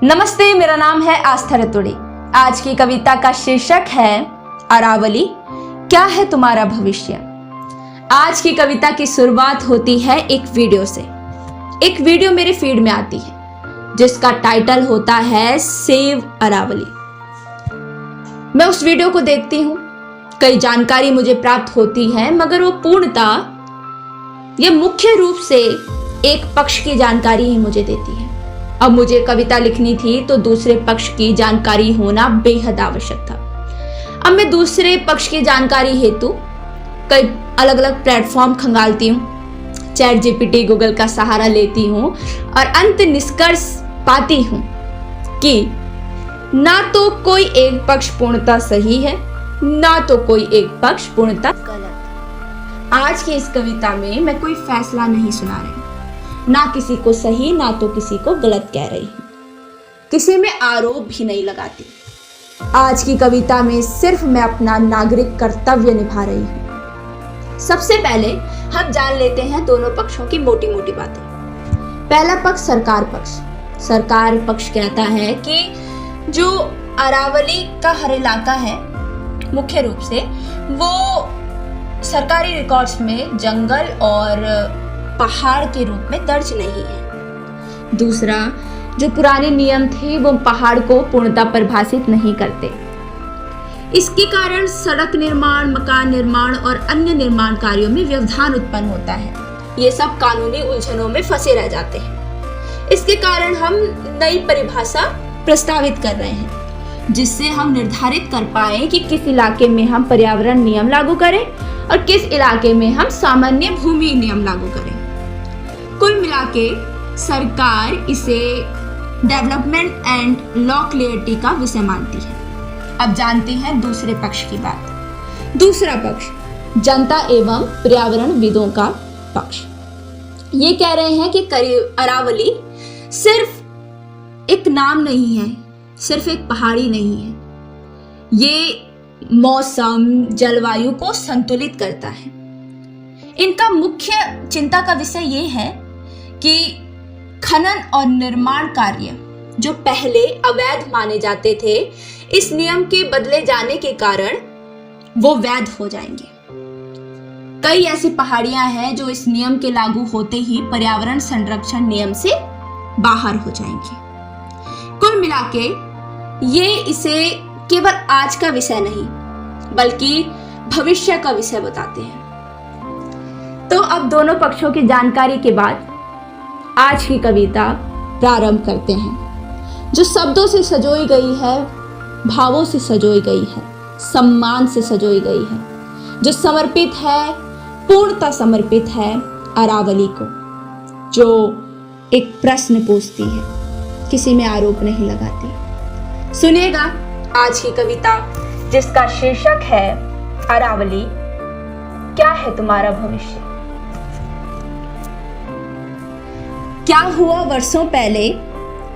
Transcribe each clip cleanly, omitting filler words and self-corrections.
नमस्ते, मेरा नाम है आस्था रतुड़ी। आज की कविता का शीर्षक है अरावली, क्या है तुम्हारा भविष्य। आज की कविता की शुरुआत होती है एक वीडियो से। एक वीडियो मेरे फीड में आती है जिसका टाइटल होता है सेव अरावली। मैं उस वीडियो को देखती हूँ, कई जानकारी मुझे प्राप्त होती है, मगर वो पूर्णतः ये मुख्य रूप से एक पक्ष की जानकारी ही मुझे देती है। अब मुझे कविता लिखनी थी तो दूसरे पक्ष की जानकारी होना बेहद आवश्यक था। अब मैं दूसरे पक्ष की जानकारी हेतु कई अलग अलग प्लेटफॉर्म खंगालती हूँ, चैट जीपीटी, गूगल का सहारा लेती हूँ और अंत निष्कर्ष पाती हूँ कि ना तो कोई एक पक्ष पूर्णतः सही है, ना तो कोई एक पक्ष पूर्णतः गलत। आज की इस कविता में मैं कोई फैसला नहीं सुना रही, ना किसी को सही ना तो किसी को गलत कह रही हूं, किसी में आरोप भी नहीं लगाती। आज की कविता में सिर्फ मैं अपना नागरिक कर्तव्य निभा रही हूं। सबसे पहले हम जान लेते हैं दोनों पक्षों की मोटी मोटी बातें। पहला पक्ष सरकार पक्ष। सरकार पक्ष कहता है कि जो अरावली का हर इलाका है मुख्य रूप से वो सरकारी रिकॉर्ड्स में जंगल और पहाड़ के रूप में दर्ज नहीं है। दूसरा, जो पुराने नियम थे वो पहाड़ को पूर्णतः परिभाषित नहीं करते। इसके कारण सड़क निर्माण, मकान निर्माण और अन्य निर्माण कार्यों में व्यवधान उत्पन्न होता है। ये सब कानूनी उलझनों में फंसे रह जाते हैं। इसके कारण हम नई परिभाषा प्रस्तावित कर रहे हैं जिससे हम निर्धारित कर पाए कि किस इलाके में हम पर्यावरण नियम लागू करें और किस इलाके में हम सामान्य भूमि नियम लागू करें। कुल मिलाके सरकार इसे डेवलपमेंट एंड लॉ क्लियरिटी का विषय मानती है। अब जानते हैं दूसरे पक्ष की बात। दूसरा पक्ष जनता एवं पर्यावरणविदों का पक्ष। ये कह रहे हैं कि अरावली सिर्फ एक नाम नहीं है, सिर्फ एक पहाड़ी नहीं है, ये मौसम, जलवायु को संतुलित करता है। इनका मुख्य चिंता का विषय ये है कि खनन और निर्माण कार्य जो पहले अवैध माने जाते थे, इस नियम के बदले जाने के कारण वो वैध हो जाएंगे। कई ऐसी पहाड़ियां हैं जो इस नियम के लागू होते ही पर्यावरण संरक्षण नियम से बाहर हो जाएंगी। कुल मिलाके ये इसे केवल आज का विषय नहीं बल्कि भविष्य का विषय बताते हैं। तो अब दोनों पक्षों की जानकारी के बाद आज की कविता प्रारंभ करते हैं, जो शब्दों से सजोई गई है, भावों से सजोई गई है, सम्मान से सजोई गई है, जो समर्पित है, पूर्णतः समर्पित है अरावली को, जो एक प्रश्न पूछती है, किसी में आरोप नहीं लगाती। सुनिएगा आज की कविता जिसका शीर्षक है अरावली, क्या है तुम्हारा भविष्य। क्या हुआ वर्षों पहले,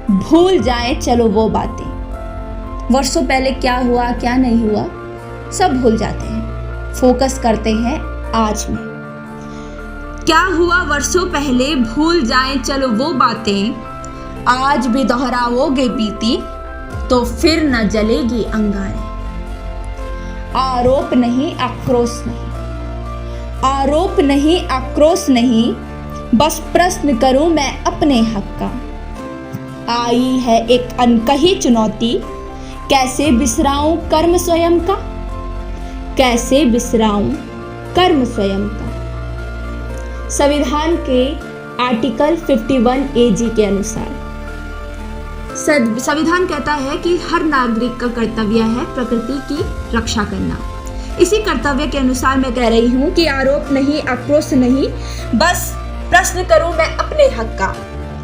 भूल जाएं चलो वो बातें। वर्षों पहले क्या हुआ क्या नहीं हुआ सब भूल जाते हैं, फोकस करते हैं आज में। क्या हुआ वर्षों पहले, भूल जाएं चलो वो बातें, आज भी दोहराओगे बीती तो फिर न जलेगी अंगारें। आरोप नहीं आक्रोश नहीं, आरोप नहीं आक्रोश नहीं, बस प्रश्न करूं मैं अपने हक का। आई है एक अनकही चुनौती, कैसे बिसराऊं कर्म स्वयं का, कैसे बिसराऊं कर्म स्वयं का। संविधान के आर्टिकल 51 AG के अनुसार संविधान कहता है कि हर नागरिक का कर्तव्य है प्रकृति की रक्षा करना। इसी कर्तव्य के अनुसार मैं कह रही हूँ कि आरोप नहीं आक्रोश नहीं, बस प्रश्न करूं मैं अपने हक का।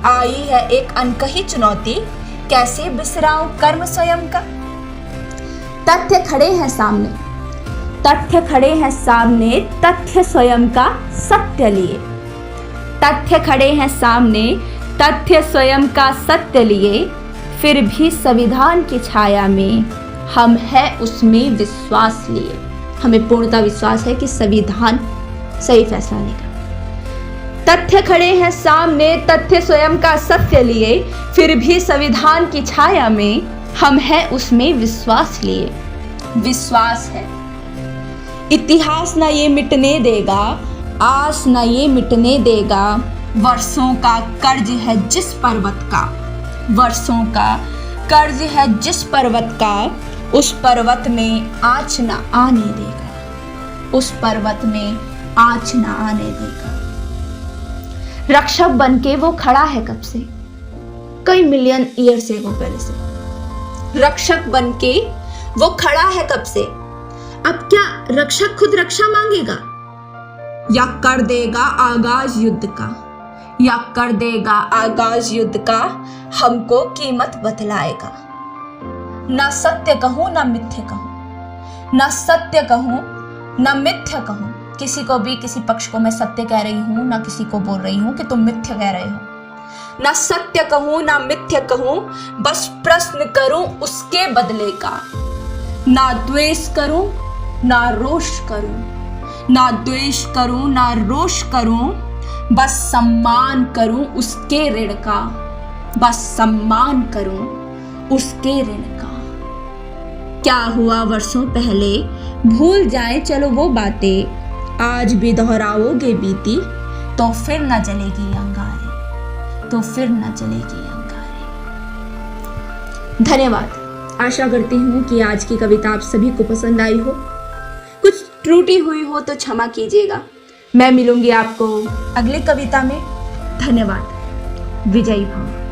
आई है एक अनकही चुनौती, कैसे बिसराऊं कर्म स्वयं का। तथ्य खड़े हैं सामने, तथ्य खड़े हैं सामने, तथ्य स्वयं का सत्य लिए। तथ्य खड़े हैं सामने, तथ्य स्वयं का सत्य लिए, फिर भी संविधान की छाया में हम है उसमें विश्वास लिए। हमें पूर्णतः विश्वास है कि संविधान सही फैसला लेगा। तथ्य खड़े हैं सामने, तथ्य स्वयं का सत्य लिए, फिर भी संविधान की छाया में हम हैं उसमें विश्वास लिए। विश्वास है इतिहास ना ये मिटने देगा, आस ना ये मिटने देगा। वर्षों का कर्ज है जिस पर्वत का, वर्षों का कर्ज है जिस पर्वत का, उस पर्वत में आँच ना आने देगा, उस पर्वत में आँच ना आने देगा। रक्षक बनके वो खड़ा है कब से, कई मिलियन ईयर से वो पहले से। रक्षक बनके वो खड़ा है कब से। अब क्या रक्षक खुद रक्षा मांगेगा, या कर देगा आगाज युद्ध का, या कर देगा आगाज युद्ध का, हमको कीमत बतलाएगा। ना सत्य कहूं ना मिथ्य कहूं, ना सत्य कहूं ना मिथ्य कहूं। किसी को भी, किसी पक्ष को मैं सत्य कह रही हूं, ना किसी को बोल रही हूं कि तुम मिथ्य कह रहे हो। ना सत्य कहूं ना मिथ्य कहूं, बस प्रश्न करूं उसके बदले का। ना द्वेष करूं ना रोष करूं, ना द्वेष करूं ना रोष करूं, बस सम्मान करूं उसके ऋण का, बस सम्मान करूं उसके ऋण का। क्या हुआ वर्षों पहले भूल जाए चलो वो बातें, आज भी दोहराओगे बीती तो फिर न जलेगी अंगारे, तो फिर न जलेगी अंगारे। धन्यवाद। आशा करती हूँ कि आज की कविता आप सभी को पसंद आई हो। कुछ त्रुटि हुई हो तो क्षमा कीजिएगा। मैं मिलूंगी आपको अगली कविता में। धन्यवाद। विजयी भव।